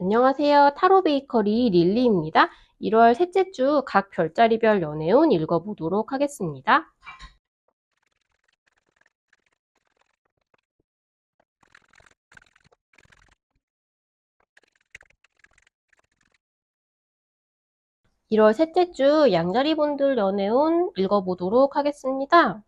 안녕하세요. 타로 베이커리 릴리입니다. 1월 셋째 주 각 별자리별 연애운 읽어보도록 하겠습니다. 1월 셋째 주 양자리 분들 연애운 읽어보도록 하겠습니다.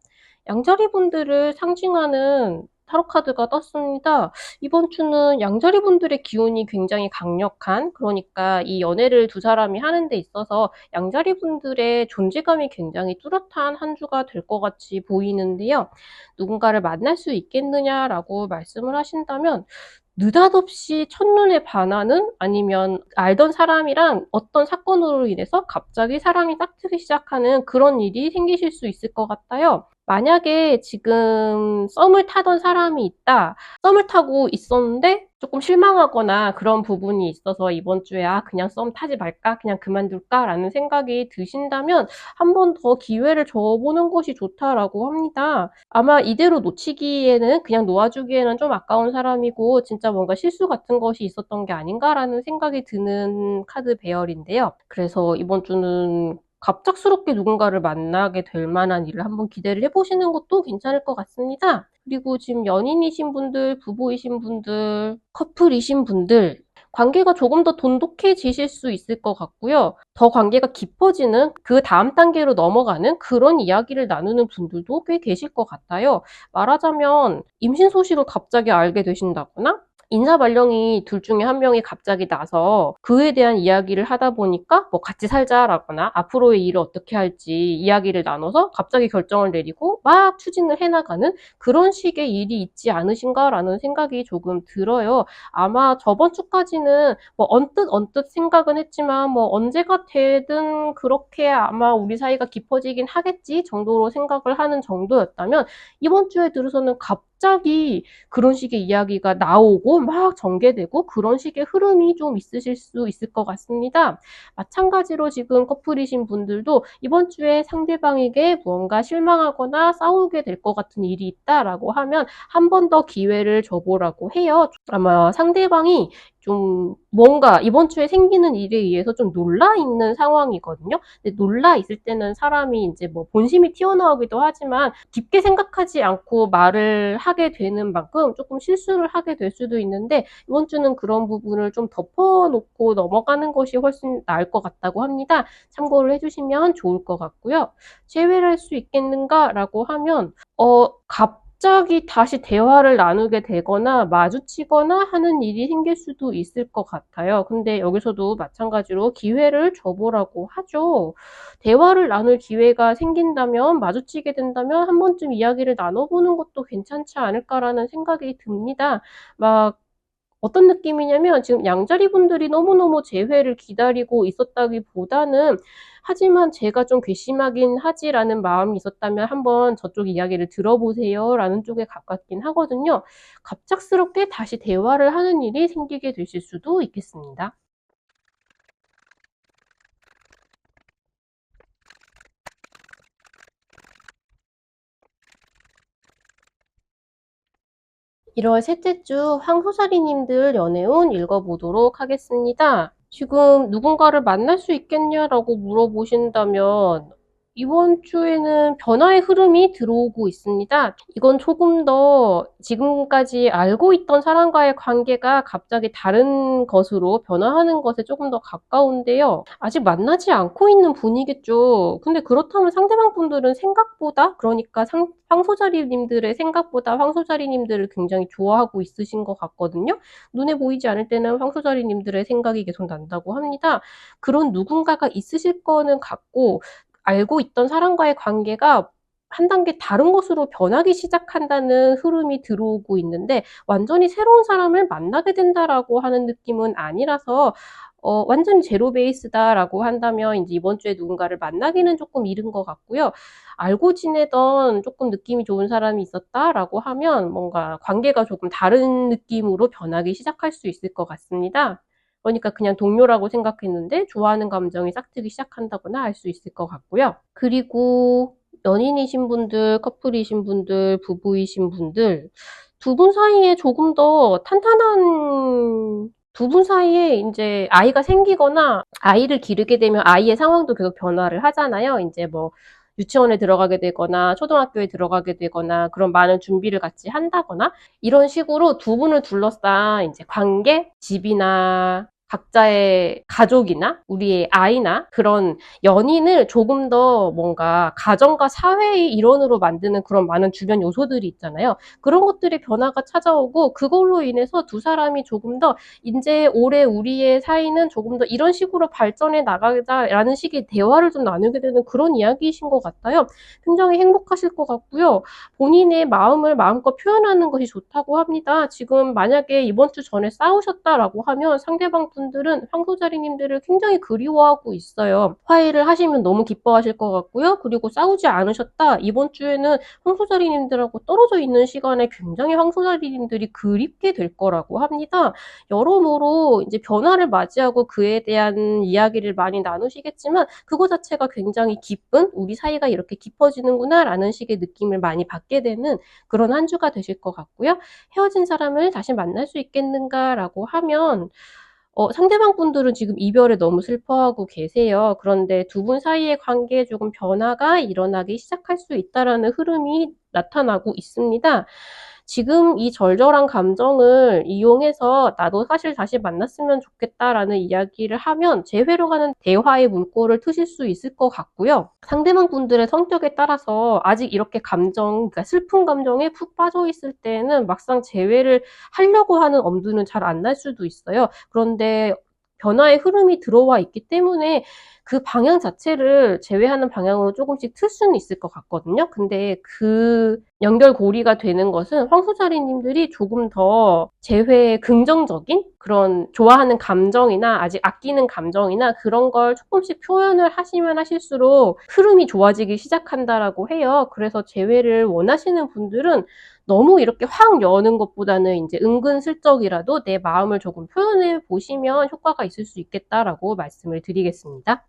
양자리 분들을 상징하는 타로 카드가 떴습니다. 이번 주는 양자리 분들의 기운이 굉장히 강력한, 그러니까 이 연애를 두 사람이 하는 데 있어서 양자리 분들의 존재감이 굉장히 뚜렷한 한 주가 될 것 같이 보이는데요. 누군가를 만날 수 있겠느냐라고 말씀을 하신다면 느닷없이 첫눈에 반하는, 아니면 알던 사람이랑 어떤 사건으로 인해서 갑자기 사랑이 싹트기 시작하는 그런 일이 생기실 수 있을 것 같아요. 만약에 지금 썸을 타던 사람이 있다. 썸을 타고 있었는데 조금 실망하거나 그런 부분이 있어서 이번 주에 그냥 썸 타지 말까? 그냥 그만둘까? 라는 생각이 드신다면 한 번 더 기회를 줘보는 것이 좋다라고 합니다. 아마 이대로 놓치기에는, 그냥 놓아주기에는 좀 아까운 사람이고 진짜 뭔가 실수 같은 것이 있었던 게 아닌가라는 생각이 드는 카드 배열인데요. 그래서 이번 주는 갑작스럽게 누군가를 만나게 될 만한 일을 한번 기대를 해보시는 것도 괜찮을 것 같습니다. 그리고 지금 연인이신 분들, 부부이신 분들, 커플이신 분들, 관계가 조금 더 돈독해지실 수 있을 것 같고요. 더 관계가 깊어지는, 그 다음 단계로 넘어가는 그런 이야기를 나누는 분들도 꽤 계실 것 같아요. 말하자면 임신 소식을 갑자기 알게 되신다거나, 인사말령이 둘 중에 한 명이 갑자기 나서 그에 대한 이야기를 하다 보니까 뭐 같이 살자라거나 앞으로의 일을 어떻게 할지 이야기를 나눠서 갑자기 결정을 내리고 막 추진을 해나가는 그런 식의 일이 있지 않으신가라는 생각이 조금 들어요. 아마 저번 주까지는 뭐 언뜻 생각은 했지만 뭐 언제가 되든 그렇게 아마 우리 사이가 깊어지긴 하겠지 정도로 생각을 하는 정도였다면, 이번 주에 들어서는 갑자기 그런 식의 이야기가 나오고 막 전개되고 그런 식의 흐름이 좀 있으실 수 있을 것 같습니다. 마찬가지로 지금 커플이신 분들도 이번 주에 상대방에게 무언가 실망하거나 싸우게 될 것 같은 일이 있다라고 하면 한 번 더 기회를 줘보라고 해요. 아마 상대방이 좀 뭔가 이번 주에 생기는 일에 의해서 좀 놀라 있는 상황이거든요. 근데 놀라 있을 때는 사람이 이제 뭐 본심이 튀어나오기도 하지만 깊게 생각하지 않고 말을 하게 되는 만큼 조금 실수를 하게 될 수도 있는데, 이번 주는 그런 부분을 좀 덮어놓고 넘어가는 것이 훨씬 나을 것 같다고 합니다. 참고를 해주시면 좋을 것 같고요. 제외를 할 수 있겠는가라고 하면 갑자기 다시 대화를 나누게 되거나 마주치거나 하는 일이 생길 수도 있을 것 같아요. 근데 여기서도 마찬가지로 기회를 줘보라고 하죠. 대화를 나눌 기회가 생긴다면, 마주치게 된다면 한 번쯤 이야기를 나눠보는 것도 괜찮지 않을까라는 생각이 듭니다. 막 어떤 느낌이냐면, 지금 양자리 분들이 너무너무 재회를 기다리고 있었다기보다는, 하지만 제가 좀 괘씸하긴 하지라는 마음이 있었다면 한번 저쪽 이야기를 들어보세요 라는 쪽에 가깝긴 하거든요. 갑작스럽게 다시 대화를 하는 일이 생기게 되실 수도 있겠습니다. 1월 셋째 주 황소자리님들 연애운 읽어보도록 하겠습니다. 지금 누군가를 만날 수 있겠냐라고 물어보신다면, 이번 주에는 변화의 흐름이 들어오고 있습니다. 이건 조금 더 지금까지 알고 있던 사람과의 관계가 갑자기 다른 것으로 변화하는 것에 조금 더 가까운데요. 아직 만나지 않고 있는 분이겠죠. 근데 그렇다면 상대방 분들은 생각보다, 그러니까 황소자리님들의 생각보다 황소자리님들을 굉장히 좋아하고 있으신 것 같거든요. 눈에 보이지 않을 때는 황소자리님들의 생각이 계속 난다고 합니다. 그런 누군가가 있으실 거는 같고, 알고 있던 사람과의 관계가 한 단계 다른 것으로 변하기 시작한다는 흐름이 들어오고 있는데, 완전히 새로운 사람을 만나게 된다라고 하는 느낌은 아니라서 완전히 제로 베이스다라고 한다면 이제 이번 주에 누군가를 만나기는 조금 이른 것 같고요. 알고 지내던 조금 느낌이 좋은 사람이 있었다라고 하면 뭔가 관계가 조금 다른 느낌으로 변하기 시작할 수 있을 것 같습니다. 그러니까 그냥 동료라고 생각했는데 좋아하는 감정이 싹트기 시작한다거나 할 수 있을 것 같고요. 그리고 연인이신 분들, 커플이신 분들, 부부이신 분들, 두 분 사이에 조금 더 탄탄한 두 분 사이에 인제 아이가 생기거나 아이를 기르게 되면 아이의 상황도 계속 변화를 하잖아요. 인제 뭐 유치원에 들어가게 되거나 초등학교에 들어가게 되거나 그런 많은 준비를 같이 한다거나 이런 식으로 두 분을 둘러싼 인제 관계, 집이나 각자의 가족이나 우리의 아이나 그런 연인을 조금 더 뭔가 가정과 사회의 일원으로 만드는 그런 많은 주변 요소들이 있잖아요. 그런 것들의 변화가 찾아오고 그걸로 인해서 두 사람이 조금 더 인제 올해 우리의 사이는 조금 더 이런 식으로 발전해 나가자라는 식의 대화를 좀 나누게 되는 그런 이야기이신 것 같아요. 굉장히 행복하실 것 같고요. 본인의 마음을 마음껏 표현하는 것이 좋다고 합니다. 지금 만약에 이번 주 전에 싸우셨다라고 하면 상대방 분들은 황소자리님들을 굉장히 그리워하고 있어요. 화해를 하시면 너무 기뻐하실 것 같고요. 그리고 싸우지 않으셨다. 이번 주에는 황소자리님들하고 떨어져 있는 시간에 굉장히 황소자리님들이 그립게 될 거라고 합니다. 여러모로 이제 변화를 맞이하고 그에 대한 이야기를 많이 나누시겠지만 그거 자체가 굉장히 기쁜 '우리 사이가 이렇게 깊어지는구나.'라는 식의 느낌을 많이 받게 되는 그런 한 주가 되실 것 같고요. '헤어진 사람을 다시 만날 수 있겠는가?'라고 하면 상대방 분들은 지금 이별에 너무 슬퍼하고 계세요. 그런데 두 분 사이의 관계에 조금 변화가 일어나기 시작할 수 있다라는 흐름이 나타나고 있습니다. 지금 이 절절한 감정을 이용해서 "나도 사실 다시 만났으면 좋겠다."라는 이야기를 하면 재회로 가는 대화의 물꼬를 트실 수 있을 것 같고요. 상대방 분들의 성격에 따라서 아직 이렇게 그러니까 슬픈 감정에 푹 빠져 있을 때에는 막상 재회를 하려고 하는 엄두는 잘 안 날 수도 있어요. 그런데 변화의 흐름이 들어와 있기 때문에 그 방향 자체를 제외하는 방향으로 쪼금씩 틀 수는 있을 것 같거든요. 근데 그 연결고리가 되는 것은 황소자리님들이 조금 더 재회에 긍정적인 그런 좋아하는 감정이나 아직 아끼는 감정이나 그런 걸 쪼끔씩 표현을 하시면 하실수록 흐름이 좋아지기 시작한다라고 해요. 그래서 재회를 원하시는 분들은 너무 이렇게 확 여는 것보다는 인제 은근슬쩍이라도 내 마음을 조금 표현해 보시면 효과가 있을 수 있겠다라고 말씀을 드리겠습니다.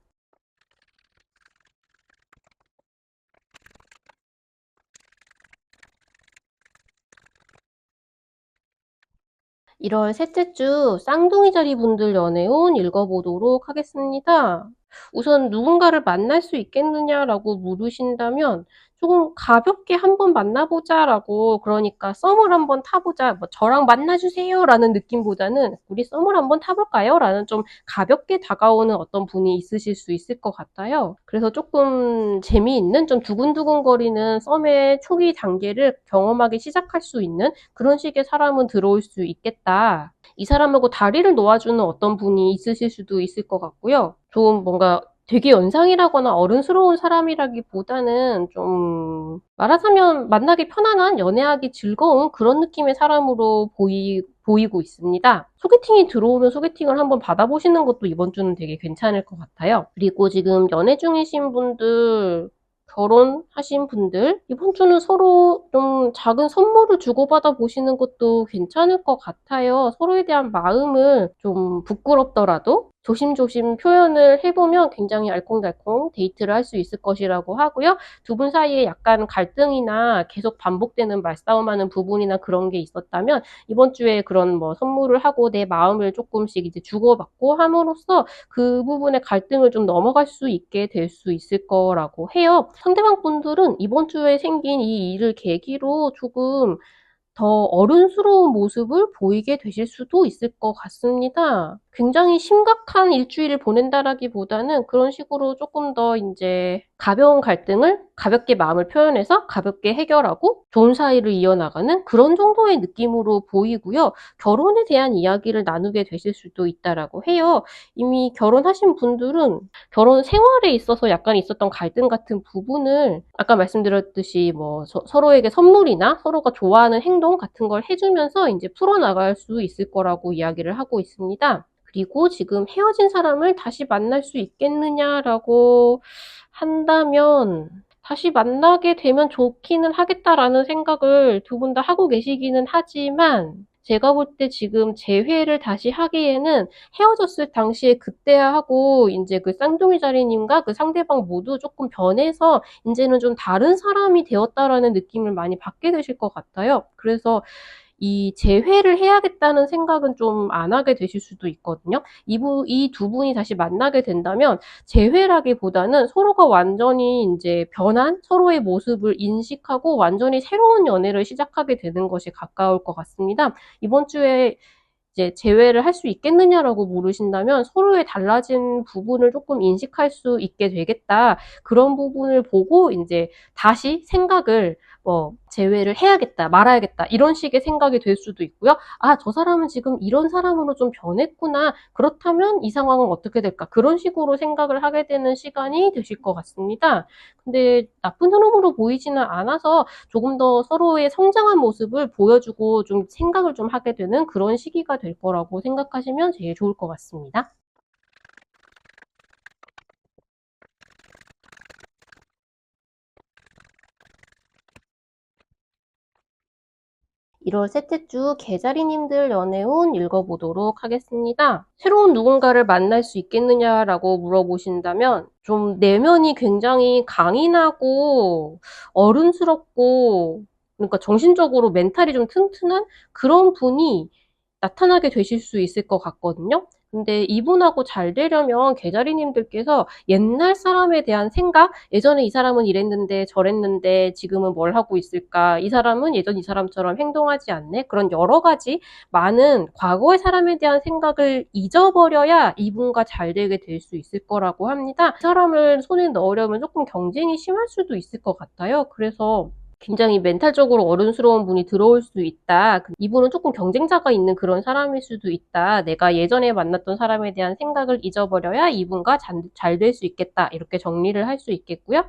(1월) 셋째 주 쌍둥이 자리 분들 연애운 읽어보도록 하겠습니다. 우선 "누군가를 만날 수 있겠느냐?"라고 물으신다면 조금 가볍게 "한번 만나 보자."라고 그러니까 "썸을 한번 타 보자." 뭐 "저랑 만나 주세요."라는 느낌보다는 "우리 썸을 한번 타 볼까요?"라는 좀 가볍게 다가오는 어떤 분이 있으실 수 있을 것 같아요. 그래서 쪼끔 재미있는 좀 두근두근거리는 썸의 초기 단계를 경험하기 시작할 수 있는 그런 식의 사람은 들어올 수 있겠다. 이 사람하고 다리를 놓아주는 어떤 분이 있으실 수도 있을 것 같고요. 좀 뭔가 되게 연상이라거나 어른스러운 사람이라기보다는 좀 말하자면 만나기 편안한 연애하기 즐거운 그런 느낌의 사람으로 보이고 있습니다. 소개팅이 들어오면 소개팅을 한번 받아보시는 것도 이번 주는 되게 괜찮을 것 같아요. 그리고 지금 연애 중이신 분들 결혼하신 분들 이번 주는 서로 좀 작은 선물을 주고받아 보시는 것도 괜찮을 것 같아요. 서로에 대한 마음을 좀 부끄럽더라도 조심조심 표현을 해 보면 굉장히 알콩달콩 데이트를 할 수 있을 것이라고 하고요. 두 분 사이에 약간 갈등이나 계속 반복되는 말싸움하는 부분이나 그런 게 있었다면 이번 주에 그런 뭐 선물을 하고 내 마음을 쪼끔씩 이제 주고받고 함으로써 그 부분의 갈등을 좀 넘어갈 수 있게 될 수 있을 거라고 해요. 상대방 분들은 이번 주에 생긴 이 일을 계기로 조금 더 어른스러운 모습을 보이게 되실 수도 있을 것 같습니다. 굉장히 심각한 일주일을 보낸다라기보다는 그런 식으로 쪼끔 더 인제 가벼운 갈등을 가볍게 마음을 표현해서 가볍게 해결하고 좋은 사이를 이어나가는 그런 정도의 느낌으로 보이고요. 결혼에 대한 이야기를 나누게 되실 수도 있다라고 해요. 이미 결혼하신 분들은 결혼 생활에 있어서 약간 있었던 갈등 같은 부분을 아까 말씀드렸듯이 뭐 서로에게 선물이나 서로가 좋아하는 행동 같은 걸 해 주면서 인제 풀어나갈 수 있을 거라고 이야기를 하고 있습니다. 그리고 지금 "헤어진 사람을 다시 만날 수 있겠느냐?"라고 한다면 '다시 만나게 되면 좋기는 하겠다.'라는 생각을 두 분 다 하고 계시기는 하지만 제가 볼 때 지금 재회를 다시 하기에는 헤어졌을 당시에 그때하고 인제 그 쌍둥이 자리님과 그 상대방 모두 쪼끔 변해서 인제는 좀 '다른 사람이 되었다.'라는 느낌을 많이 받게 되실 것 같아요. 그래서 이 재회를 해야겠다는 생각은 좀 안 하게 되실 수도 있거든요. 이 두 분이 다시 만나게 된다면 재회라기보다는 서로가 완전히 이제 변한 서로의 모습을 인식하고 완전히 새로운 연애를 시작하게 되는 것이 가까울 것 같습니다. 이번 주에 이제 재회를 할 수 있겠느냐라고 물으신다면 서로의 달라진 부분을 조금 인식할 수 있게 되겠다. 그런 부분을 보고 이제 다시 생각을 재회를 해야겠다, 말아야겠다 이런 식의 생각이 될 수도 있고요. 아, 저 사람은 지금 이런 사람으로 좀 변했구나. 그렇다면 이 상황은 어떻게 될까? 그런 식으로 생각을 하게 되는 시간이 되실 것 같습니다. 근데 나쁜 흐름으로 보이지는 않아서 조금 더 서로의 성장한 모습을 보여주고 좀 생각을 좀 하게 되는 그런 시기가 될 거라고 생각하시면 제일 좋을 것 같습니다. 1월 셋째 주 개자리님들 연애운 읽어보도록 하겠습니다. 새로운 누군가를 만날 수 있겠느냐라고 물어보신다면 좀 내면이 굉장히 강인하고 어른스럽고 그러니까 정신적으로 멘탈이 좀 튼튼한 그런 분이 나타나게 되실 수 있을 것 같거든요. 근데 이분하고 잘 되려면 개자리님들께서 옛날 사람에 대한 생각, 예전에 이 사람은 이랬는데 저랬는데 지금은 뭘 하고 있을까? 이 사람은 예전 이 사람처럼 행동하지 않네? 그런 여러 가지 많은 과거의 사람에 대한 생각을 잊어버려야 이분과 잘 되게 될 수 있을 거라고 합니다. 이 사람을 손에 넣으려면 조금 경쟁이 심할 수도 있을 것 같아요. 그래서 굉장히 멘탈적으로 어른스러운 분이 들어올 수 있다. 이분은 조금 경쟁자가 있는 그런 사람일 수도 있다. 내가 예전에 만났던 사람에 대한 생각을 잊어버려야 이분과 잘 될 수 있겠다. 이렇게 정리를 할 수 있겠고요.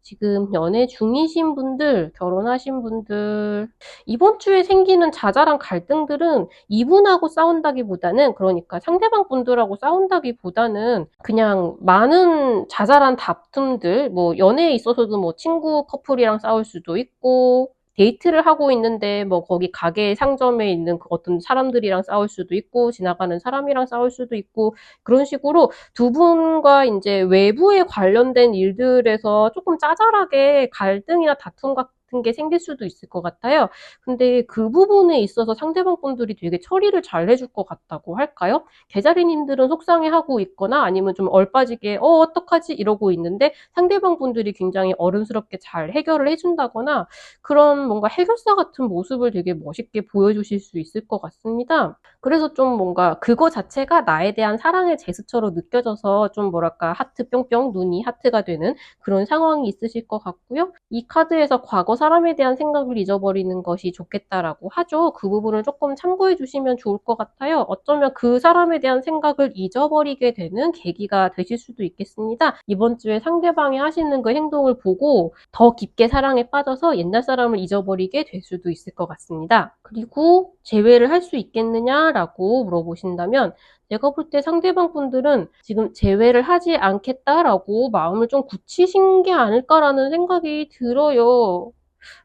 지금 연애 중이신 분들, 결혼하신 분들, 이번 주에 생기는 자잘한 갈등들은 이분하고 싸운다기보다는, 그러니까 상대방 분들하고 싸운다기보다는 그냥 많은 자잘한 다툼들, 뭐 연애에 있어서도 뭐 친구 커플이랑 싸울 수도 있고, 데이트를 하고 있는데 뭐 거기 가게 상점에 있는 그 어떤 사람들이랑 싸울 수도 있고, 지나가는 사람이랑 싸울 수도 있고, 그런 식으로 두 분과 이제 외부에 관련된 일들에서 조금 짜잘하게 갈등이나 다툼 같은 게 생길 수도 있을 것 같아요. 근데 그 부분에 있어서 상대방 분들이 되게 처리를 잘 해줄 것 같다고 할까요? 개자리님들은 속상해하고 있거나 아니면 좀 얼빠지게 어떡하지 이러고 있는데 상대방 분들이 굉장히 어른스럽게 잘 해결을 해준다거나 그런 뭔가 해결사 같은 모습을 되게 멋있게 보여주실 수 있을 것 같습니다. 그래서 좀 뭔가 그거 자체가 나에 대한 사랑의 제스처로 느껴져서 좀 뭐랄까 하트 뿅뿅 눈이 하트가 되는 그런 상황이 있으실 것 같고요. 이 카드에서 과거 사람에 대한 생각을 잊어버리는 것이 좋겠다라고 하죠. 그 부분을 조금 참고해 주시면 좋을 것 같아요. 어쩌면 그 사람에 대한 생각을 잊어버리게 되는 계기가 되실 수도 있겠습니다. 이번 주에 상대방이 하시는 그 행동을 보고 더 깊게 사랑에 빠져서 옛날 사람을 잊어버리게 될 수도 있을 것 같습니다. 그리고 재회를 할 수 있겠느냐라고 물어보신다면 내가 볼 때 상대방 분들은 지금 재회를 하지 않겠다라고 마음을 좀 굳히신 게 아닐까라는 생각이 들어요.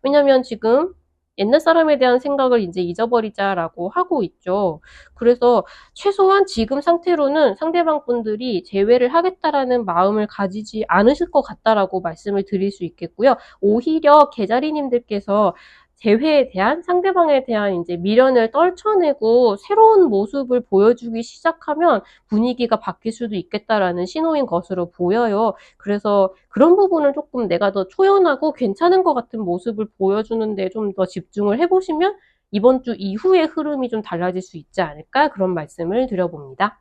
왜냐면 지금 옛날 사람에 대한 생각을 이제 잊어버리자라고 하고 있죠. 그래서 최소한 지금 상태로는 상대방 분들이 재회를 하겠다라는 마음을 가지지 않으실 것 같다라고 말씀을 드릴 수 있겠고요. 오히려 개자리님들께서 재회에 대한 상대방에 대한 이제 미련을 떨쳐내고 새로운 모습을 보여주기 시작하면 분위기가 바뀔 수도 있겠다라는 신호인 것으로 보여요. 그래서 그런 부분을 조금 내가 더 초연하고 괜찮은 것 같은 모습을 보여주는데 좀 더 집중을 해보시면 이번 주 이후의 흐름이 좀 달라질 수 있지 않을까 그런 말씀을 드려봅니다.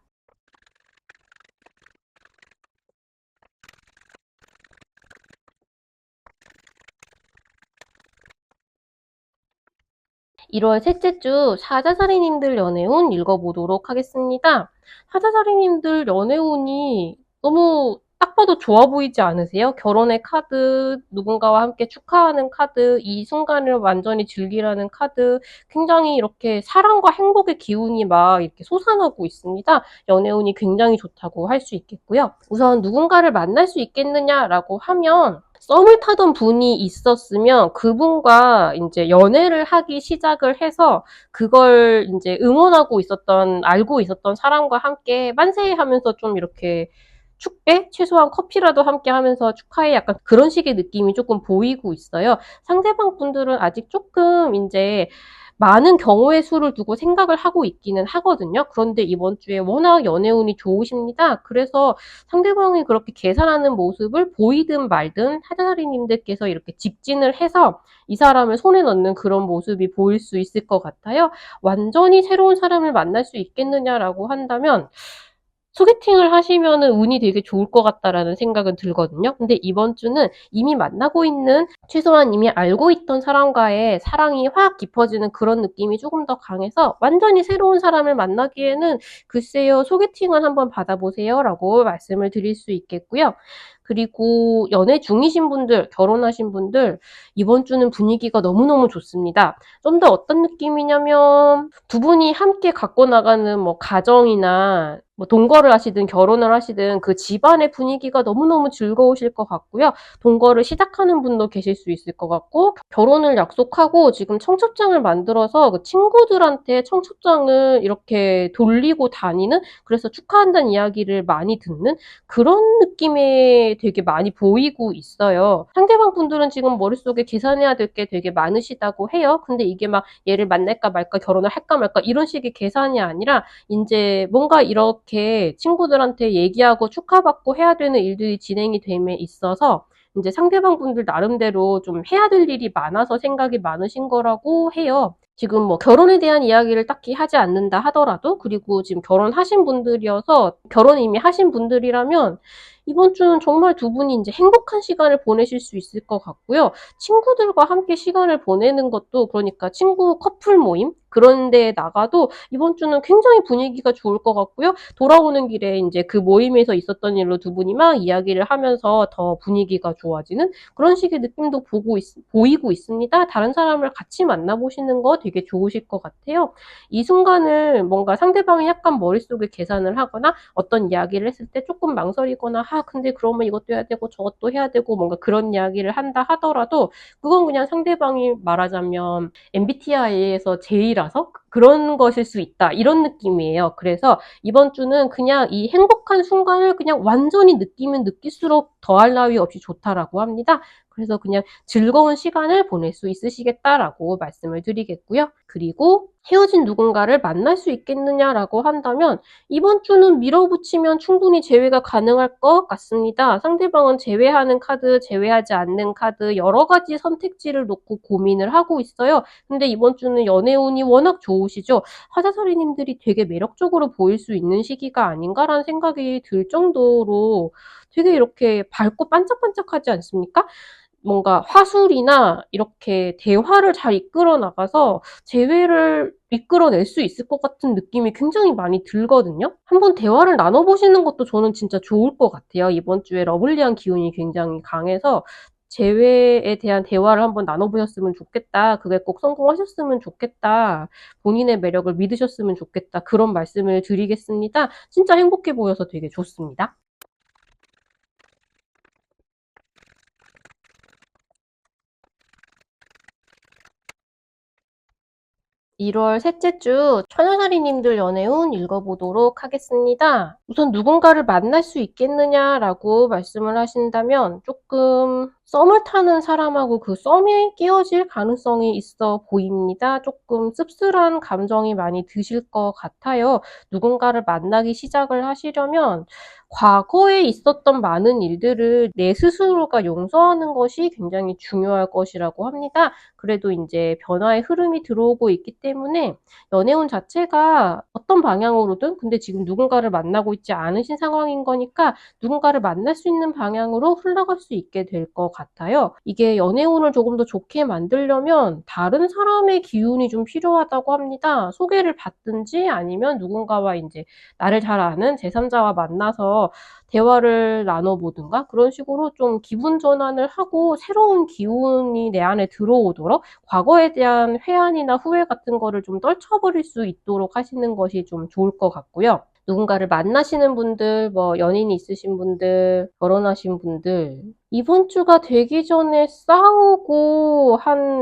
1월 셋째 주 사자살이님들 연애운 읽어보도록 하겠습니다. 사자살이님들 연애운이 너무 딱 봐도 좋아 보이지 않으세요? 결혼의 카드, 누군가와 함께 축하하는 카드, 이 순간을 완전히 즐기라는 카드, 굉장히 이렇게 사랑과 행복의 기운이 막 이렇게 솟아나고 있습니다. 연애운이 굉장히 좋다고 할 수 있겠고요. 우선 누군가를 만날 수 있겠느냐라고 하면 썸을 타던 분이 있었으면 그분과 이제 연애를 하기 시작을 해서 그걸 이제 응원하고 있었던, 알고 있었던 사람과 함께 만세하면서 좀 이렇게 축배? 최소한 커피라도 함께 하면서 축하해 약간 그런 식의 느낌이 조금 보이고 있어요. 상대방 분들은 아직 조금 이제 많은 경우의 수를 두고 생각을 하고 있기는 하거든요. 그런데 이번 주에 워낙 연애운이 좋으십니다. 그래서 상대방이 그렇게 계산하는 모습을 보이든 말든 하다사리님들께서 이렇게 직진을 해서 이 사람을 손에 넣는 그런 모습이 보일 수 있을 것 같아요. 완전히 새로운 사람을 만날 수 있겠느냐라고 한다면 소개팅을 하시면은 운이 되게 좋을 것 같다라는 생각은 들거든요. 근데 이번 주는 이미 만나고 있는, 최소한 이미 알고 있던 사람과의 사랑이 확 깊어지는 그런 느낌이 조금 더 강해서 완전히 새로운 사람을 만나기에는 글쎄요, 소개팅을 한번 받아보세요라고 말씀을 드릴 수 있겠고요. 그리고 연애 중이신 분들, 결혼하신 분들, 이번 주는 분위기가 너무너무 좋습니다. 좀 더 어떤 느낌이냐면 두 분이 함께 갖고 나가는 뭐 가정이나 뭐 동거를 하시든 결혼을 하시든 그 집안의 분위기가 너무너무 즐거우실 것 같고요. 동거를 시작하는 분도 계실 수 있을 것 같고, 결혼을 약속하고 지금 청첩장을 만들어서 그 친구들한테 청첩장을 이렇게 돌리고 다니는, 그래서 축하한다는 이야기를 많이 듣는 그런 느낌이 되게 많이 보이고 있어요. 상대방 분들은 지금 머릿속에 계산해야 될 게 되게 많으시다고 해요. 근데 이게 막 얘를 만날까 말까, 결혼을 할까 말까 이런 식의 계산이 아니라 이제 뭔가 이렇게 친구들한테 얘기하고 축하받고 해야 되는 일들이 진행이 됨에 있어서 이제 상대방 분들 나름대로 좀 해야 될 일이 많아서 생각이 많으신 거라고 해요. 지금 뭐 결혼에 대한 이야기를 딱히 하지 않는다 하더라도, 그리고 지금 결혼하신 분들이어서 결혼 이미 하신 분들이라면 이번 주는 정말 두 분이 이제 행복한 시간을 보내실 수 있을 것 같고요. 친구들과 함께 시간을 보내는 것도, 그러니까 친구 커플 모임 그런 데에 나가도 이번 주는 굉장히 분위기가 좋을 것 같고요. 돌아오는 길에 이제 그 모임에서 있었던 일로 두 분이 막 이야기를 하면서 더 분위기가 좋아지는 그런 식의 느낌도 보이고 있습니다. 다른 사람을 같이 만나보시는 거 되게 좋으실 것 같아요. 이 순간을 뭔가 상대방이 약간 머릿속에 계산을 하거나 어떤 이야기를 했을 때 조금 망설이거나, 근데 그러면 이것도 해야 되고 저것도 해야 되고 뭔가 그런 이야기를 한다 하더라도 그건 그냥 상대방이 말하자면 MBTI에서 J라서 그런 것일 수 있다, 이런 느낌이에요. 그래서 이번 주는 그냥 이 행복한 순간을 그냥 완전히 느끼면 느낄수록 더할 나위 없이 좋다라고 합니다. 그래서 그냥 즐거운 시간을 보낼 수 있으시겠다라고 말씀을 드리겠고요. 그리고 헤어진 누군가를 만날 수 있겠느냐라고 한다면 이번 주는 밀어붙이면 충분히 재회가 가능할 것 같습니다. 상대방은 제외하는 카드, 제외하지 않는 카드 여러 가지 선택지를 놓고 고민을 하고 있어요. 근데 이번 주는 연애운이 워낙 좋으시죠. 하자사리님들이 되게 매력적으로 보일 수 있는 시기가 아닌가라는 생각이 들 정도로 되게 이렇게 밝고 반짝반짝하지 않습니까? 뭔가 화술이나 이렇게 대화를 잘 이끌어 나가서 재회를 이끌어낼 수 있을 것 같은 느낌이 굉장히 많이 들거든요. 한번 대화를 나눠보시는 것도 저는 진짜 좋을 것 같아요. 이번 주에 러블리한 기운이 굉장히 강해서 재회에 대한 대화를 한번 나눠보셨으면 좋겠다. 그게 꼭 성공하셨으면 좋겠다. 본인의 매력을 믿으셨으면 좋겠다. 그런 말씀을 드리겠습니다. 진짜 행복해 보여서 되게 좋습니다. 1월 셋째 주 천여사리님들 연애운 읽어보도록 하겠습니다. 우선 누군가를 만날 수 있겠느냐라고 말씀을 하신다면 조금 썸을 타는 사람하고 그 썸이 끼어질 가능성이 있어 보입니다. 조금 씁쓸한 감정이 많이 드실 것 같아요. 누군가를 만나기 시작을 하시려면 과거에 있었던 많은 일들을 내 스스로가 용서하는 것이 굉장히 중요할 것이라고 합니다. 그래도 이제 변화의 흐름이 들어오고 있기 때문에 연애운 자체가 어떤 방향으로든, 근데 지금 누군가를 만나고 있지 않으신 상황인 거니까 누군가를 만날 수 있는 방향으로 흘러갈 수 있게 될 것 같아요. 이게 연애운을 조금 더 좋게 만들려면 다른 사람의 기운이 좀 필요하다고 합니다. 소개를 받든지 아니면 누군가와 이제 나를 잘 아는 제3자와 만나서 대화를 나눠보든가 그런 식으로 좀 기분 전환을 하고 새로운 기운이 내 안에 들어오도록, 과거에 대한 회한이나 후회 같은 거를 좀 떨쳐버릴 수 있도록 하시는 것이 좀 좋을 것 같고요. 누군가를 만나시는 분들, 뭐 연인이 있으신 분들, 결혼하신 분들, 이번 주가 되기 전에 싸우고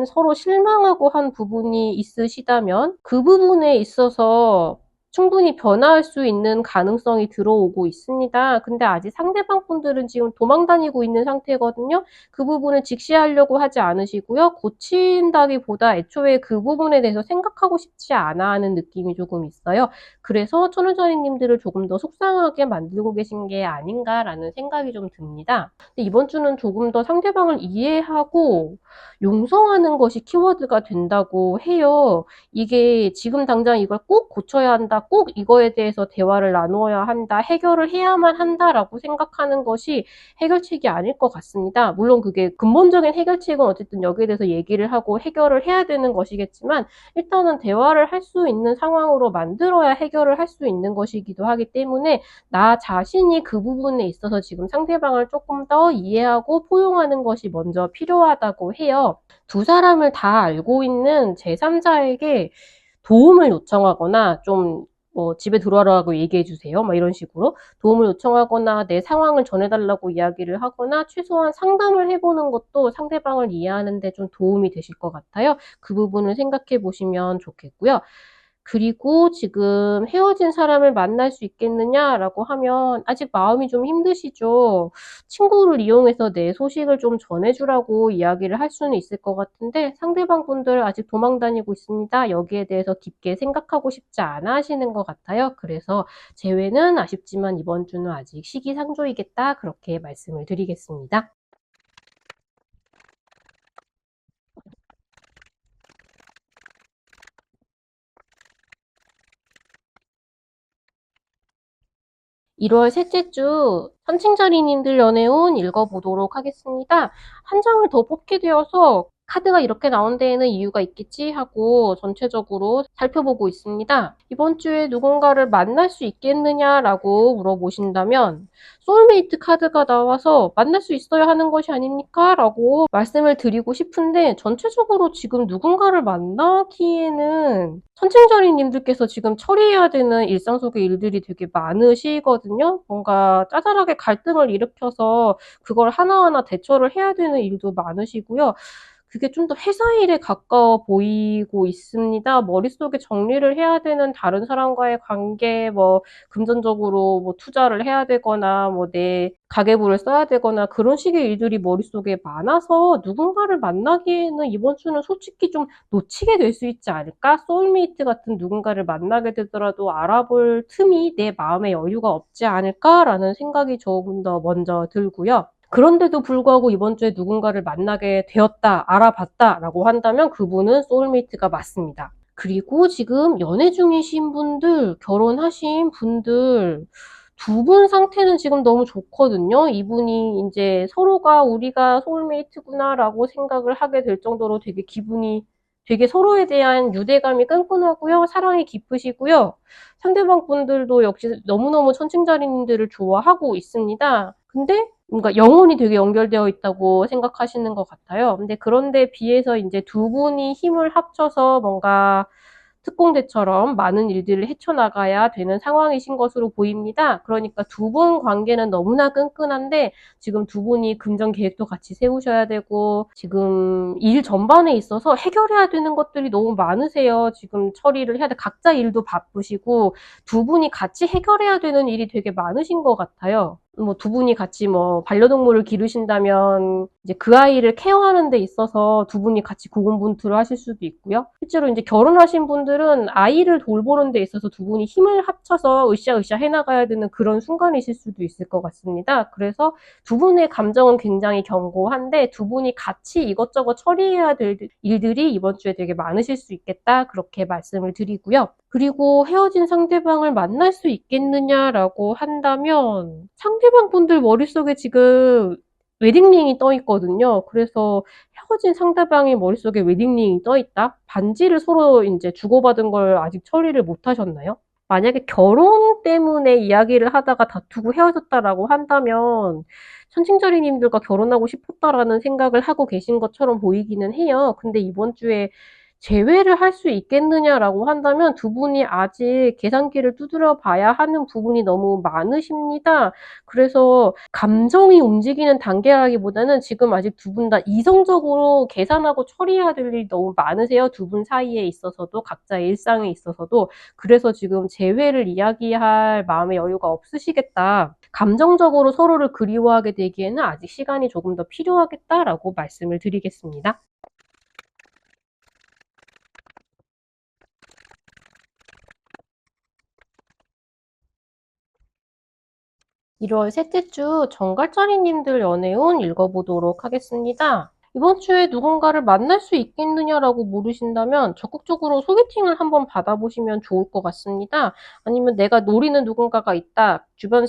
서로 실망하고 한 부분이 있으시다면 그 부분에 있어서 충분히 변화할 수 있는 가능성이 들어오고 있습니다. 근데 아직 상대방 분들은 지금 도망 다니고 있는 상태거든요. 그 부분을 직시하려고 하지 않으시고요. 고친다기보다 애초에 그 부분에 대해서 생각하고 싶지 않아 하는 느낌이 조금 있어요. 그래서 천우자리님들을 조금 더 속상하게 만들고 계신 게 아닌가라는 생각이 좀 듭니다. 근데 이번 주는 조금 더 상대방을 이해하고 용서하는 것이 키워드가 된다고 해요. 이게 지금 당장 이걸 꼭 고쳐야 한다, 꼭 이거에 대해서 대화를 나누어야 한다, 해결을 해야만 한다라고 생각하는 것이 해결책이 아닐 것 같습니다. 물론 그게 근본적인 해결책은 어쨌든 여기에 대해서 얘기를 하고 해결을 해야 되는 것이겠지만 일단은 대화를 할 수 있는 상황으로 만들어야 해결을 할 수 있는 것이기도 하기 때문에 나 자신이 그 부분에 있어서 지금 상대방을 조금 더 이해하고 포용하는 것이 먼저 필요하다고 해요. 두 사람을 다 알고 있는 제3자에게 도움을 요청하거나 좀 집에 들어와라고 얘기해 주세요. 막 이런 식으로 도움을 요청하거나 내 상황을 전해달라고 이야기를 하거나 최소한 상담을 해보는 것도 상대방을 이해하는 데 좀 도움이 되실 것 같아요. 그 부분을 생각해 보시면 좋겠고요. 그리고 지금 헤어진 사람을 만날 수 있겠느냐라고 하면 아직 마음이 좀 힘드시죠. 친구를 이용해서 내 소식을 좀 전해주라고 이야기를 할 수는 있을 것 같은데 상대방 분들 아직 도망 다니고 있습니다. 여기에 대해서 깊게 생각하고 싶지 않아 하시는 것 같아요. 그래서 재회는 아쉽지만 이번 주는 아직 시기상조이겠다. 그렇게 말씀을 드리겠습니다. 1월 셋째 주 선칭자리님들 연애운 읽어보도록 하겠습니다. 한 장을 더 뽑게 되어서 카드가 이렇게 나온 데에는 이유가 있겠지 하고 전체적으로 살펴보고 있습니다. 이번 주에 누군가를 만날 수 있겠느냐라고 물어보신다면 소울메이트 카드가 나와서 만날 수 있어야 하는 것이 아닙니까? 라고 말씀을 드리고 싶은데 전체적으로 지금 누군가를 만나기에는 선칭자리님들께서 지금 처리해야 되는 일상 속의 일들이 되게 많으시거든요. 뭔가 짜잘하게 갈등을 일으켜서 그걸 하나하나 대처를 해야 되는 일도 많으시고요. 그게 좀 더 회사 일에 가까워 보이고 있습니다. 머릿속에 정리를 해야 되는 다른 사람과의 관계, 금전적으로 투자를 해야 되거나, 내 가계부를 써야 되거나, 그런 식의 일들이 머릿속에 많아서 누군가를 만나기에는 이번 주는 솔직히 좀 놓치게 될 수 있지 않을까? 소울메이트 같은 누군가를 만나게 되더라도 알아볼 틈이 내 마음에 여유가 없지 않을까라는 생각이 조금 더 먼저 들고요. 그런데도 불구하고 이번 주에 누군가를 만나게 되었다, 알아봤다라고 한다면 그분은 소울메이트가 맞습니다. 그리고 지금 연애 중이신 분들, 결혼하신 분들, 두 분 상태는 지금 너무 좋거든요. 이분이 이제 서로가 우리가 소울메이트구나라고 생각을 하게 될 정도로 되게 기분이 되게 서로에 대한 유대감이 끈끈하고요. 사랑이 깊으시고요. 상대방 분들도 역시 너무너무 천칭자리님들을 좋아하고 있습니다. 근데 뭔가 영혼이 되게 연결되어 있다고 생각하시는 것 같아요. 근데 그런데 비해서 이제 두 분이 힘을 합쳐서 뭔가 특공대처럼 많은 일들을 헤쳐나가야 되는 상황이신 것으로 보입니다. 그러니까 두 분 관계는 너무나 끈끈한데 지금 두 분이 금전 계획도 같이 세우셔야 되고 지금 일 전반에 있어서 해결해야 되는 것들이 너무 많으세요. 지금 처리를 해야 돼. 각자 일도 바쁘시고 두 분이 같이 해결해야 되는 일이 되게 많으신 것 같아요. 두 분이 같이 반려동물을 기르신다면 이제 그 아이를 케어하는 데 있어서 두 분이 같이 고군분투를 하실 수도 있고요. 실제로 이제 결혼하신 분들은 아이를 돌보는 데 있어서 두 분이 힘을 합쳐서 으쌰으쌰 해나가야 되는 그런 순간이실 수도 있을 것 같습니다. 그래서 두 분의 감정은 굉장히 견고한데 두 분이 같이 이것저것 처리해야 될 일들이 이번 주에 되게 많으실 수 있겠다. 그렇게 말씀을 드리고요. 그리고 헤어진 상대방을 만날 수 있겠느냐라고 한다면 상대방 분들 머릿속에 지금 웨딩링이 떠 있거든요. 그래서 헤어진 상대방의 머릿속에 웨딩링이 떠 있다? 반지를 서로 이제 주고받은 걸 아직 처리를 못 하셨나요? 만약에 결혼 때문에 이야기를 하다가 다투고 헤어졌다라고 한다면 천칭자리님들과 결혼하고 싶었다라는 생각을 하고 계신 것처럼 보이기는 해요. 근데 이번 주에 제외를 할 수 있겠느냐라고 한다면 두 분이 아직 계산기를 두드려 봐야 하는 부분이 너무 많으십니다. 그래서 감정이 움직이는 단계라기보다는 지금 아직 두 분 다 이성적으로 계산하고 처리해야 될 일이 너무 많으세요. 두 분 사이에 있어서도 각자의 일상에 있어서도. 그래서 지금 재회를 이야기할 마음의 여유가 없으시겠다. 감정적으로 서로를 그리워하게 되기에는 아직 시간이 조금 더 필요하겠다라고 말씀을 드리겠습니다. 1월 셋째 주 정갈짜리님들 연애운 읽어보도록 하겠습니다. 이번 주에 누군가를 만날 수 있겠느냐라고 물으신다면 적극적으로 소개팅을 한번 받아보시면 좋을 것 같습니다. 아니면 내가 노리는 누군가가 있다. 주변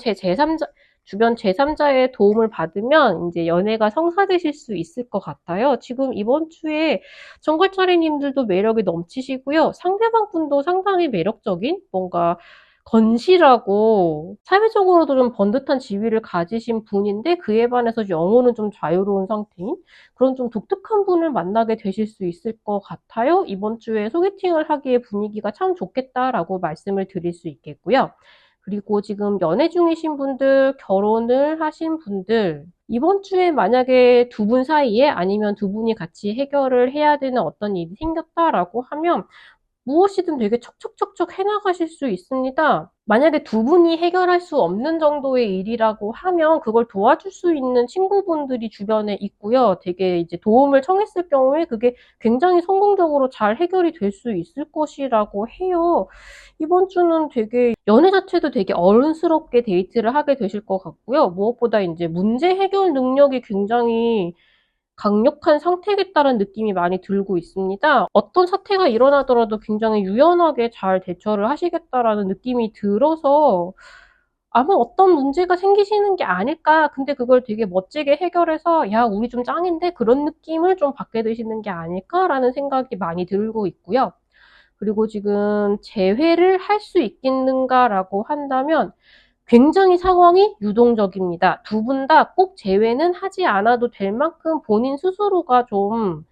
제3자의 도움을 받으면 이제 연애가 성사되실 수 있을 것 같아요. 지금 이번 주에 정갈짜리님들도 매력이 넘치시고요. 상대방 분도 상당히 매력적인 뭔가 건실하고 사회적으로도 좀 번듯한 지위를 가지신 분인데 그에 반해서 영혼은 좀 자유로운 상태인 그런 좀 독특한 분을 만나게 되실 수 있을 것 같아요. 이번 주에 소개팅을 하기에 분위기가 참 좋겠다라고 말씀을 드릴 수 있겠고요. 그리고 지금 연애 중이신 분들, 결혼을 하신 분들, 이번 주에 만약에 두 분 사이에 아니면 두 분이 같이 해결을 해야 되는 어떤 일이 생겼다라고 하면 무엇이든 되게 척척척척 해나가실 수 있습니다. 만약에 두 분이 해결할 수 없는 정도의 일이라고 하면 그걸 도와줄 수 있는 친구분들이 주변에 있고요. 되게 이제 도움을 청했을 경우에 그게 굉장히 성공적으로 잘 해결이 될 수 있을 것이라고 해요. 이번 주는 되게 연애 자체도 되게 어른스럽게 데이트를 하게 되실 것 같고요. 무엇보다 이제 문제 해결 능력이 굉장히 강력한 상태겠다는 느낌이 많이 들고 있습니다. 어떤 사태가 일어나더라도 굉장히 유연하게 잘 대처를 하시겠다라는 느낌이 들어서 아마 어떤 문제가 생기시는 게 아닐까. 근데 그걸 되게 멋지게 해결해서 야, 우리 좀 짱인데 그런 느낌을 좀 받게 되시는 게 아닐까라는 생각이 많이 들고 있고요. 그리고 지금 재회를 할 수 있겠는가라고 한다면 굉장히 상황이 유동적입니다. 두 분 다 꼭 재회는 하지 않아도 될 만큼 본인 스스로가 좀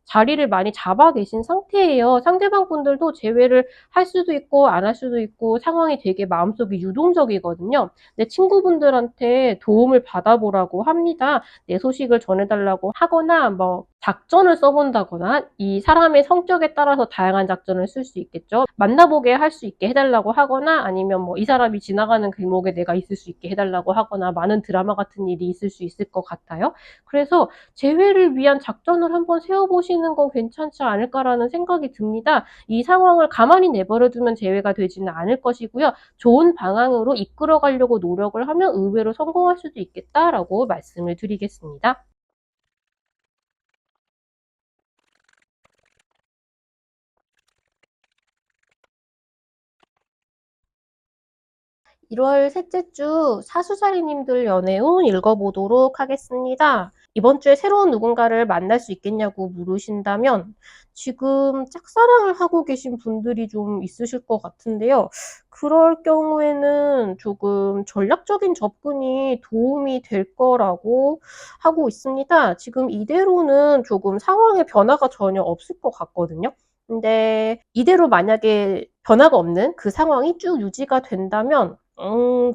자리를 많이 잡아 계신 상태예요. 상대방 분들도 재회를 할 수도 있고 안 할 수도 있고 상황이 되게 마음속이 유동적이거든요. 내 친구분들한테 도움을 받아보라고 합니다. 내 소식을 전해달라고 하거나 뭐 작전을 써본다거나 이 사람의 성격에 따라서 다양한 작전을 쓸 수 있겠죠. 만나보게 할 수 있게 해달라고 하거나 아니면 뭐 이 사람이 지나가는 길목에 내가 있을 수 있게 해달라고 하거나 많은 드라마 같은 일이 있을 수 있을 것 같아요. 그래서 재회를 위한 작전을 한번 세워보시는 건 괜찮지 않을까라는 생각이 듭니다. 이 상황을 가만히 내버려두면 재회가 되지는 않을 것이고요. 좋은 방향으로 이끌어가려고 노력을 하면 의외로 성공할 수도 있겠다라고 말씀을 드리겠습니다. 1월 셋째 주 사수자리님들 연애운 읽어보도록 하겠습니다. 이번 주에 새로운 누군가를 만날 수 있겠냐고 물으신다면 지금 짝사랑을 하고 계신 분들이 좀 있으실 것 같은데요. 그럴 경우에는 조금 전략적인 접근이 도움이 될 거라고 하고 있습니다. 지금 이대로는 조금 상황의 변화가 전혀 없을 것 같거든요. 근데 이대로 만약에 변화가 없는 그 상황이 쭉 유지가 된다면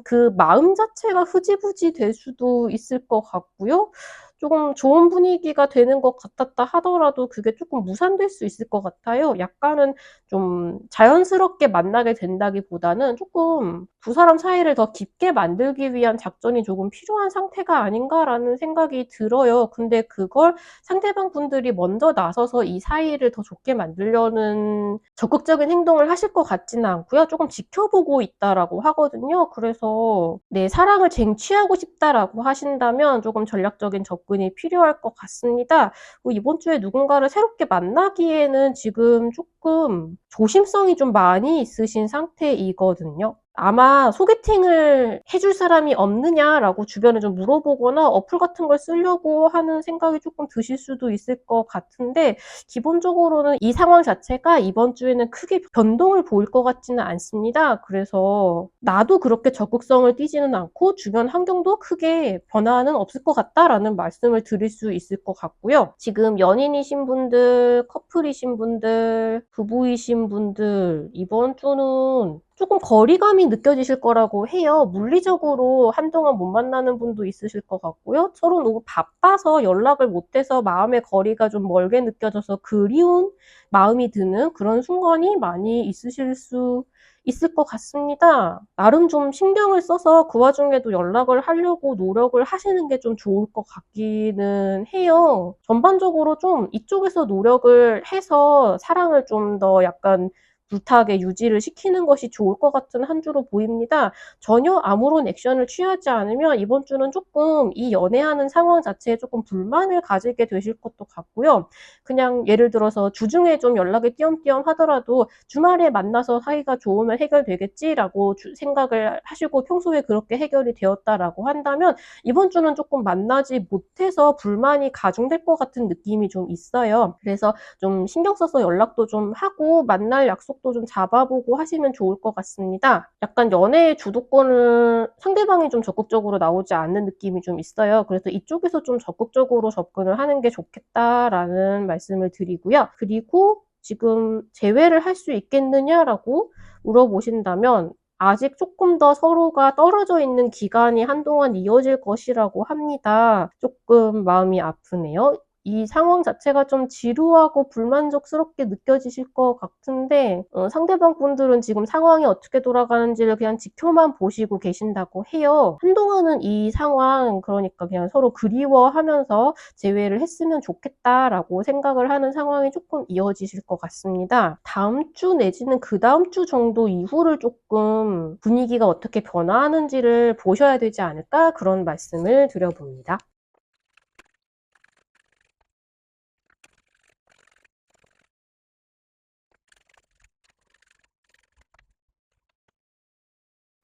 그 마음 자체가 흐지부지 될 수도 있을 것 같고요. 조금 좋은 분위기가 되는 것 같았다 하더라도 그게 조금 무산될 수 있을 것 같아요. 약간은 좀 자연스럽게 만나게 된다기보다는 조금 두 사람 사이를 더 깊게 만들기 위한 작전이 조금 필요한 상태가 아닌가라는 생각이 들어요. 근데 그걸 상대방 분들이 먼저 나서서 이 사이를 더 좋게 만들려는 적극적인 행동을 하실 것 같지는 않고요. 조금 지켜보고 있다라고 하거든요. 그래서 네, 사랑을 쟁취하고 싶다라고 하신다면 조금 전략적인 접근이 필요할 것 같습니다. 이번 주에 누군가를 새롭게 만나기에는 지금 조금 조심성이 좀 많이 있으신 상태이거든요. 아마 소개팅을 해줄 사람이 없느냐라고 주변에 좀 물어보거나 어플 같은 걸 쓰려고 하는 생각이 조금 드실 수도 있을 것 같은데, 기본적으로는 이 상황 자체가 이번 주에는 크게 변동을 보일 것 같지는 않습니다. 그래서 나도 그렇게 적극성을 띠지는 않고 주변 환경도 크게 변화는 없을 것 같다라는 말씀을 드릴 수 있을 것 같고요. 지금 연인이신 분들, 커플이신 분들, 부부이신 분들, 이번 주는 조금 거리감이 느껴지실 거라고 해요. 물리적으로 한동안 못 만나는 분도 있으실 것 같고요. 서로 너무 바빠서 연락을 못해서 마음의 거리가 좀 멀게 느껴져서 그리운 마음이 드는 그런 순간이 많이 있으실 수 있을 것 같습니다. 나름 좀 신경을 써서 그 와중에도 연락을 하려고 노력을 하시는 게 좀 좋을 것 같기는 해요. 전반적으로 좀 이쪽에서 노력을 해서 사랑을 좀 더 약간 불타게 유지를 시키는 것이 좋을 것 같은 한 주로 보입니다. 전혀 아무런 액션을 취하지 않으면 이번 주는 조금 이 연애하는 상황 자체에 조금 불만을 가지게 되실 것도 같고요. 그냥 예를 들어서 주중에 좀 연락이 띄엄띄엄 하더라도 주말에 만나서 사이가 좋으면 해결되겠지라고 생각을 하시고 평소에 그렇게 해결이 되었다라고 한다면, 이번 주는 조금 만나지 못해서 불만이 가중될 것 같은 느낌이 좀 있어요. 그래서 좀 신경 써서 연락도 좀 하고 만날 약속도 좀 잡아보고 하시면 좋을 것 같습니다. 약간 연애의 주도권을 상대방이 좀 적극적으로 나오지 않는 느낌이 좀 있어요. 그래서 이쪽에서 좀 적극적으로 접근을 하는 게 좋겠다라는 말씀을 드리고요. 그리고 지금 재회를 할 수 있겠느냐라고 물어보신다면, 아직 조금 더 서로가 떨어져 있는 기간이 한동안 이어질 것이라고 합니다. 조금 마음이 아프네요. 이 상황 자체가 좀 지루하고 불만족스럽게 느껴지실 것 같은데, 상대방 분들은 지금 상황이 어떻게 돌아가는지를 그냥 지켜만 보시고 계신다고 해요. 한동안은 이 상황, 그러니까 그냥 서로 그리워하면서 재회를 했으면 좋겠다라고 생각을 하는 상황이 조금 이어지실 것 같습니다. 다음 주 내지는 그 다음 주 정도 이후를 조금 분위기가 어떻게 변화하는지를 보셔야 되지 않을까, 그런 말씀을 드려봅니다.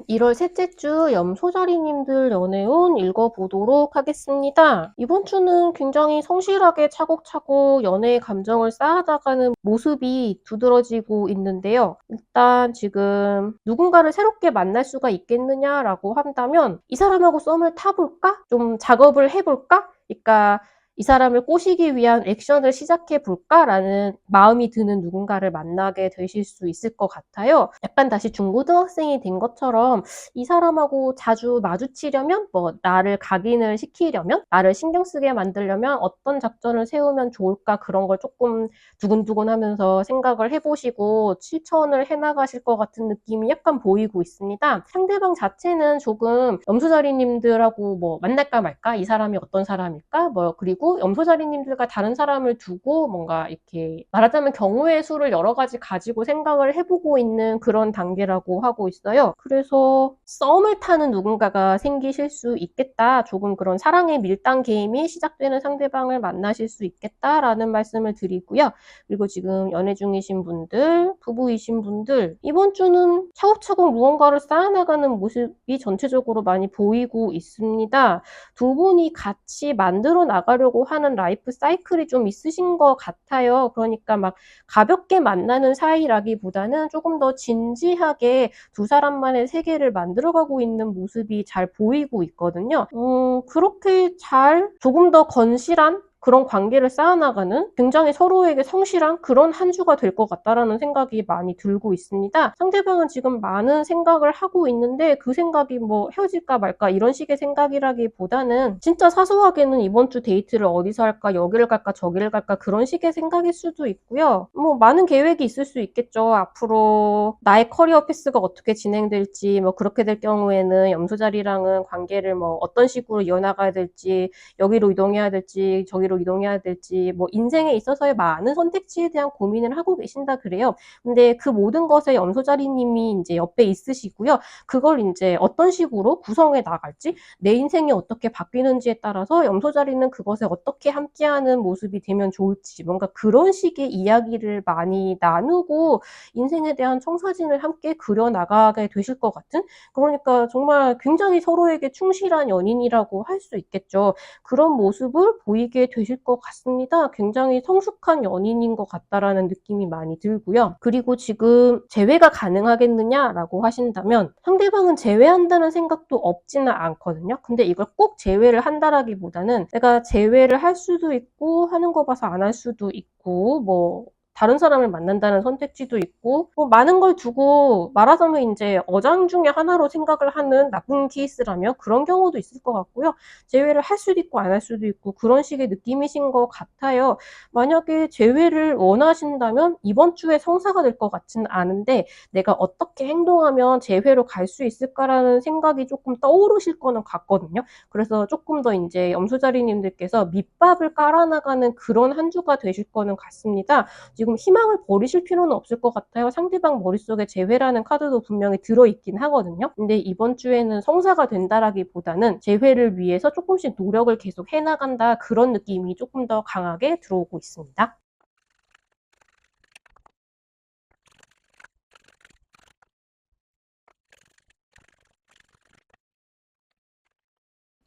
(1월) 셋째 주 염소자리님들 연애운 읽어보도록 하겠습니다. 이번 주는 굉장히 성실하게 차곡차곡 연애의 감정을 쌓아나가는 모습이 두드러지고 있는데요. 일단 지금 누군가를 새롭게 만날 수가 있겠느냐라고 한다면, 이 사람하고 썸을 타볼까? 좀 작업을 해볼까? 그러니까 이 사람을 꼬시기 위한 액션을 시작해볼까라는 마음이 드는 누군가를 만나게 되실 수 있을 것 같아요. 약간 다시 중고등학생이 된 것처럼 이 사람하고 자주 마주치려면, 나를 각인을 시키려면, 나를 신경 쓰게 만들려면 어떤 작전을 세우면 좋을까, 그런 걸 조금 두근두근 하면서 생각을 해보시고 실천을 해나가실 것 같은 느낌이 약간 보이고 있습니다. 상대방 자체는 조금 염소자리님들하고 만날까 말까, 이 사람이 어떤 사람일까, 그리고 염소자리님들과 다른 사람을 두고 뭔가 이렇게 말하자면 경우의 수를 여러 가지 가지고 생각을 해보고 있는 그런 단계라고 하고 있어요. 그래서 썸을 타는 누군가가 생기실 수 있겠다, 조금 그런 사랑의 밀당 게임이 시작되는 상대방을 만나실 수 있겠다라는 말씀을 드리고요. 그리고 지금 연애 중이신 분들, 부부이신 분들, 이번 주는 차곡차곡 무언가를 쌓아나가는 모습이 전체적으로 많이 보이고 있습니다. 두 분이 같이 만들어 나가려고 하는 라이프 사이클이 좀 있으신 것 같아요. 그러니까 막 가볍게 만나는 사이라기보다는 조금 더 진지하게 두 사람만의 세계를 만들어가고 있는 모습이 잘 보이고 있거든요. 그렇게 조금 더 건실한 그런 관계를 쌓아나가는, 굉장히 서로에게 성실한 그런 한 주가 될 것 같다라는 생각이 많이 들고 있습니다. 상대방은 지금 많은 생각을 하고 있는데 그 생각이 헤어질까 말까 이런 식의 생각이라기보다는 진짜 사소하게는 이번 주 데이트를 어디서 할까, 여기를 갈까 저기를 갈까, 그런 식의 생각일 수도 있고요. 많은 계획이 있을 수 있겠죠. 앞으로 나의 커리어 패스가 어떻게 진행될지, 그렇게 될 경우에는 염소자리랑은 관계를 어떤 식으로 이어나가야 될지, 여기로 이동해야 될지 저기로 관계로 이동해야 될지 뭐 인생에 있어서의 많은 선택지에 대한 고민을 하고 계신다 그래요. 근데 그 모든 것에 염소자리님이 인제 옆에 있으시고요. 그걸 인제 어떤 식으로 구성해 나갈지, 내 인생이 어떻게 바뀌는지에 따라서 염소자리는 그것에 어떻게 함께하는 모습이 되면 좋을지, 뭔가 그런 식의 이야기를 많이 나누고 인생에 대한 청사진을 함께 그려 나가게 되실 것 같은, 그러니까 정말 굉장히 서로에게 충실한 연인이라고 할 수 있겠죠. 그런 모습을 보이게 되실 것 같습니다. 굉장히 성숙한 연인인 것 같다라는 느낌이 많이 들고요. 그리고 지금 재회가 가능하겠느냐라고 하신다면, 상대방은 재회한다는 생각도 없지는 않거든요. 근데 이걸 꼭 재회를 한다라기보다는 내가 재회를 할 수도 있고 하는 거 봐서 안 할 수도 있고, 뭐 다른 사람을 만난다는 선택지도 있고, 뭐 많은 걸 두고 말하자면 인제 어장 중에 하나로 생각을 하는 나쁜 케이스라면 그런 경우도 있을 것 같고요. 재회를 할 수도 있고 안 할 수도 있고 그런 식의 느낌이신 것 같아요. 만약에 재회를 원하신다면 이번 주에 성사가 될 것 같지는 않은데, '내가 어떻게 행동하면 재회로 갈 수 있을까?'라는 생각이 쪼끔 떠오르실 거는 같거든요. 그래서 쪼끔 더 인제 염소자리님들께서 밑밥을 깔아 나가는 그런 한 주가 되실 거는 같습니다. 지금 희망을 버리실 필요는 없을 것 같아요. 상대방 머릿속에 재회라는 카드도 분명히 들어있긴 하거든요. 근데 이번 주에는 성사가 된다라기보다는 재회를 위해서 조금씩 노력을 계속 해나간다, 그런 느낌이 조금 더 강하게 들어오고 있습니다.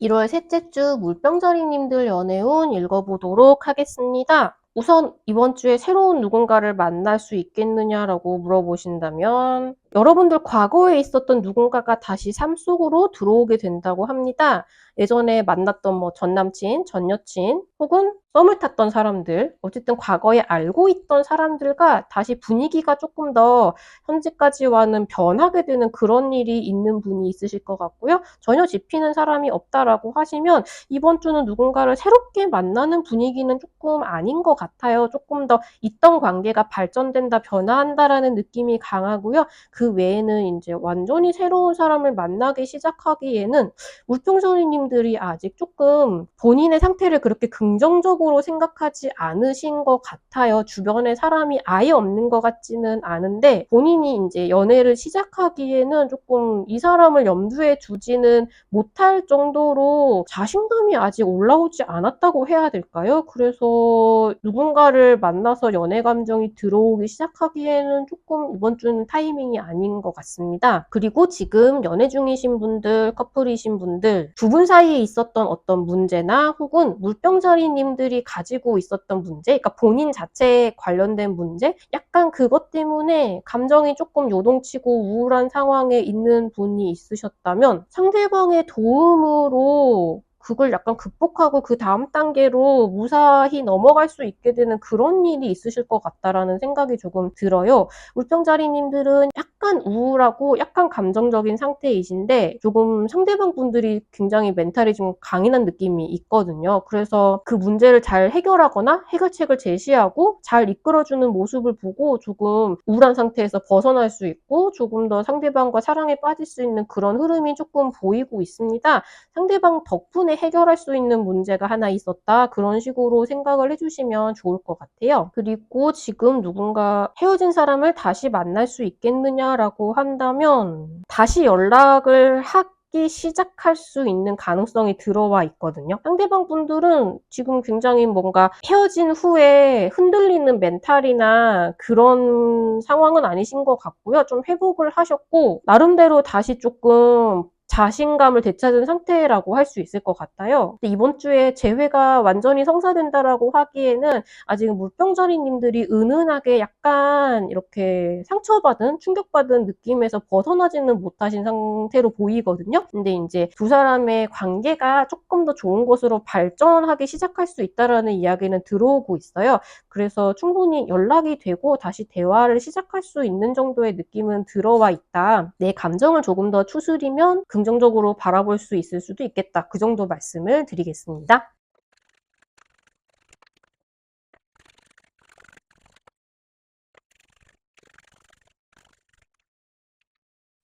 1월 셋째 주 물병자리님들 연애운 읽어보도록 하겠습니다. 우선 이번 주에 새로운 누군가를 만날 수 있겠느냐라고 물어보신다면, 여러분들 과거에 있었던 누군가가 다시 삶 속으로 들어오게 된다고 합니다. 예전에 만났던 뭐 전남친, 전여친, 혹은 썸을 탔던 사람들, 어쨌든 과거에 알고 있던 사람들과 다시 분위기가 조금 더 현재까지와는 변하게 되는 그런 일이 있는 분이 있으실 것 같고요. 전혀 잡히는 사람이 없다라고 하시면 이번 주는 누군가를 새롭게 만나는 분위기는 조금 아닌 것 같아요. 조금 더 있던 관계가 발전된다, 변화한다라는 느낌이 강하고요. 그 외에는 인제 완전히 새로운 사람을 만나기 시작하기에는 물병자리님들이 아직 쪼끔 본인의 상태를 그렇게 긍정적으로 생각하지 않으신 것 같아요. 주변에 사람이 아예 없는 것 같지는 않은데, 본인이 인제 연애를 시작하기에는 쪼끔 이 사람을 염두에 두지는 못할 정도로 자신감이 아직 올라오지 않았다고 해야 될까요? 그래서 누군가를 만나서 연애 감정이 들어오기 시작하기에는 쪼끔 이번 주는 타이밍이 아닌 것 같습니다. 그리고 지금 연애 중이신 분들, 커플이신 분들, 두 분 사이에 있었던 어떤 문제나 혹은 물병자리님들이 가지고 있었던 문제, 그러니까 본인 자체에 관련된 문제, 약간 그것 때문에 감정이 쪼끔 요동치고 우울한 상황에 있는 분이 있으셨다면, 상대방의 도움으로 그걸 약간 극복하고 그다음 단계로 무사히 넘어갈 수 있게 되는 그런 일이 있으실 것 같다라는 생각이 조금 들어요. 물병자리님들은 약간 우울하고 약간 감정적인 상태이신데, 조금 상대방 분들이 굉장히 멘탈이 좀 강인한 느낌이 있거든요. 그래서 그 문제를 잘 해결하거나 해결책을 제시하고 잘 이끌어주는 모습을 보고 조금 우울한 상태에서 벗어날 수 있고 조금 더 상대방과 사랑에 빠질 수 있는 그런 흐름이 조금 보이고 있습니다. 상대방 덕분에 해결할 수 있는 문제가 하나 있었다, 그런 식으로 생각을 해주시면 좋을 것 같아요. 그리고 지금 누군가 헤어진 사람을 다시 만날 수 있겠느냐라고 한다면, 다시 연락을 하기 시작할 수 있는 가능성이 들어와 있거든요. 상대방 분들은 지금 굉장히 뭔가 헤어진 후에 흔들리는 멘탈이나 그런 상황은 아니신 것 같고요. 좀 회복을 하셨고 나름대로 다시 조금 자신감을 되찾은 상태라고 할 수 있을 것 같아요. 근데 이번 주에 재회가 완전히 성사된다라고 하기에는 아직 물병자리님들이 은은하게 약간 이렇게 상처받은, 충격받은 느낌에서 벗어나지는 못하신 상태로 보이거든요. 근데 인제 두 사람의 관계가 조금 더 좋은 곳으로 발전하기 시작할 수 있다라는 이야기는 들어오고 있어요. 그래서 충분히 연락이 되고 다시 대화를 시작할 수 있는 정도의 느낌은 들어와 있다. 내 감정을 조금 더 추스리면 긍정적으로 바라볼 수 있을 수도 있겠다. 그 정도 말씀을 드리겠습니다.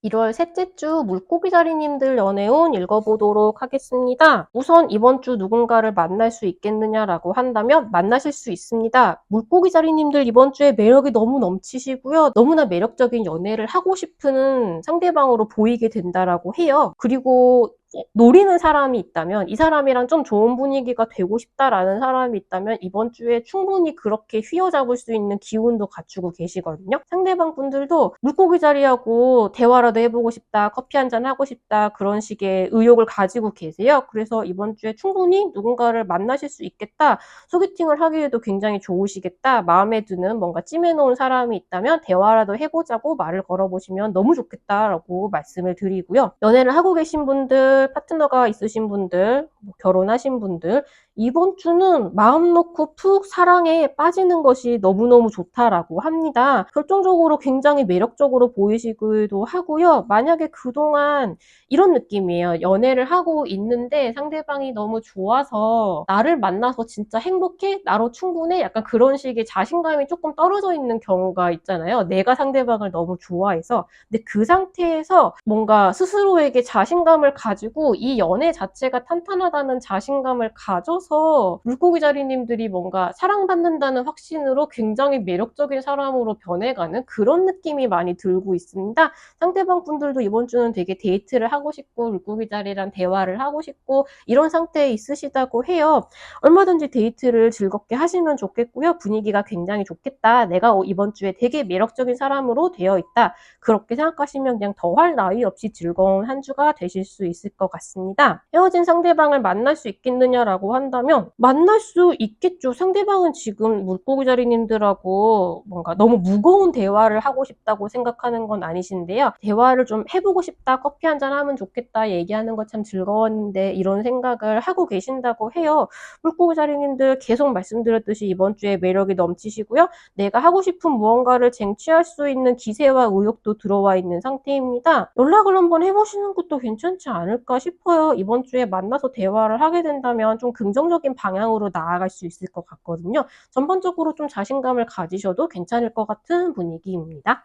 1월 셋째 주 물고기자리님들 연애운 읽어보도록 하겠습니다. 우선 이번 주 누군가를 만날 수 있겠느냐라고 한다면 만나실 수 있습니다. 물고기자리님들 이번 주에 매력이 너무 넘치시고요. 너무나 매력적인 연애를 하고 싶은 상대방으로 보이게 된다라고 해요. 그리고 노리는 사람이 있다면, 이 사람이랑 좀 좋은 분위기가 되고 싶다라는 사람이 있다면 이번 주에 충분히 그렇게 휘어잡을 수 있는 기운도 갖추고 계시거든요. 상대방 분들도 물고기 자리하고 대화라도 해보고 싶다, 커피 한잔 하고 싶다, 그런 식의 의욕을 가지고 계세요. 그래서 이번 주에 충분히 누군가를 만나실 수 있겠다, 소개팅을 하기에도 굉장히 좋으시겠다, 마음에 드는 뭔가 찜해놓은 사람이 있다면 대화라도 해보자고 말을 걸어보시면 너무 좋겠다라고 말씀을 드리고요. 연애를 하고 계신 분들, 파트너가 있으신 분들, 결혼하신 분들, 이번 주는 마음 놓고 푹 사랑에 빠지는 것이 너무너무 좋다라고 합니다. 결정적으로 굉장히 매력적으로 보이시기도 하고요. 만약에 그동안 이런 느낌이에요. 연애를 하고 있는데 상대방이 너무 좋아서 나를 만나서 진짜 행복해? 나로 충분해? 약간 그런 식의 자신감이 조금 떨어져 있는 경우가 있잖아요. 내가 상대방을 너무 좋아해서. 근데 그 상태에서 뭔가 스스로에게 자신감을 가지고 이 연애 자체가 탄탄하다는 자신감을 가져서 물고기자리님들이 뭔가 사랑받는다는 확신으로 굉장히 매력적인 사람으로 변해가는 그런 느낌이 많이 들고 있습니다. 상대방 분들도 이번 주는 되게 데이트를 하고 싶고 물고기자리랑 대화를 하고 싶고 이런 상태에 있으시다고 해요. 얼마든지 데이트를 즐겁게 하시면 좋겠고요. 분위기가 굉장히 좋겠다. 내가 이번 주에 되게 매력적인 사람으로 되어 있다. 그렇게 생각하시면 그냥 더할 나위 없이 즐거운 한 주가 되실 수 있을 것 같습니다. 헤어진 상대방을 만날 수 있겠느냐라고 한다면 만날 수 있겠죠. 상대방은 지금 물고기자리님들하고 뭔가 너무 무거운 대화를 하고 싶다고 생각하는 건 아니신데요. 대화를 좀 해보고 싶다, 커피 한잔 하면 좋겠다, 얘기하는 거 참 즐거웠는데 이런 생각을 하고 계신다고 해요. 물고기자리님들 계속 말씀드렸듯이 이번 주에 매력이 넘치시고요. 내가 하고 싶은 무언가를 쟁취할 수 있는 기세와 의욕도 들어와 있는 상태입니다. 연락을 한번 해보시는 것도 괜찮지 않을까 싶어요. 이번 주에 만나서 대화를 하게 된다면 좀 긍정적인 방향으로 나아갈 수 있을 것 같거든요. 전반적으로 좀 자신감을 가지셔도 괜찮을 것 같은 분위기입니다.